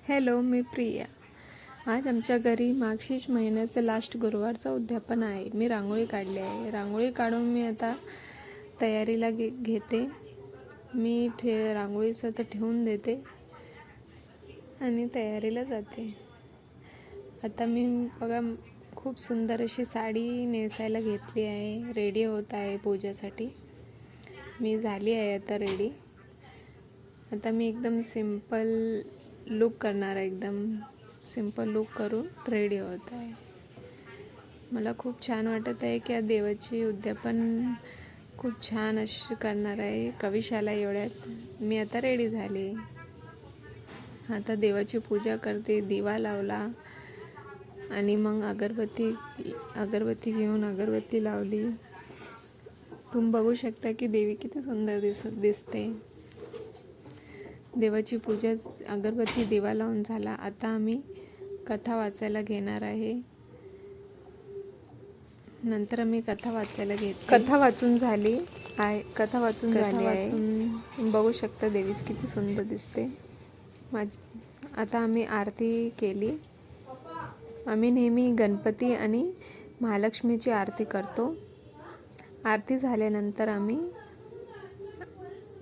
Hello, मी प्रिया. आज आमच्या घरी मार्गशीर्ष महिन्याचं लास्ट गुरुवारचं उद्यापन आहे. मी रांगोळी काढली आहे. रांगोळी काढून मी आता तयारीला घेते. मी रांगोळीचं तर ठेवून देते आणि तयारीला जाते. आता मी बघा खूप सुंदर अशी साडी नेसायला घेतली आहे. रेडी होत आहे पूजेसाठी. मी झाली आहे आता रेडी. आता मी एकदम सिंपल लुक करणार आहे. एकदम सिंपल लुक करून रेडी होत आहे. मला खूप छान वाटत आहे की देवाची उद्यापन खूप छान अशी करणार आहे. कविशाला एवढ्यात मी आता रेडी झाली. आता देवाची पूजा करते. दिवा लावला आणि मग अगरबत्ती घेऊन अगरबत्ती लावली. तुम्ही बघू शकता की देवी किती सुंदर दिसते. देवाची पूजा अगरबत्ती दिवा लावून झाला. आता आम्ही कथा वाचायला घेणार आहे. नंतर आम्ही कथा वाचायला कथा वाचून झाली आहे. बघू शकता देवीच किती सुंदर दिसते. आता आम्ही आरती केली. आम्ही नेहमी गणपती आणि महालक्ष्मीची आरती करतो. आरती झाल्यानंतर आम्ही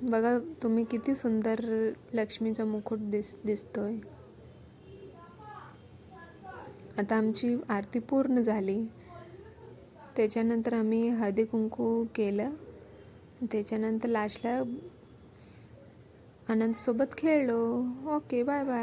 बघा तुम्ही किती सुंदर लक्ष्मीचा मुकुट दिसतोय. आता आमची आरती पूर्ण झाली. त्याच्यानंतर आम्ही हळदी कुंकू केलं. त्याच्यानंतर लास्टला आनंदसोबत खेळलो. Okay, bye bye.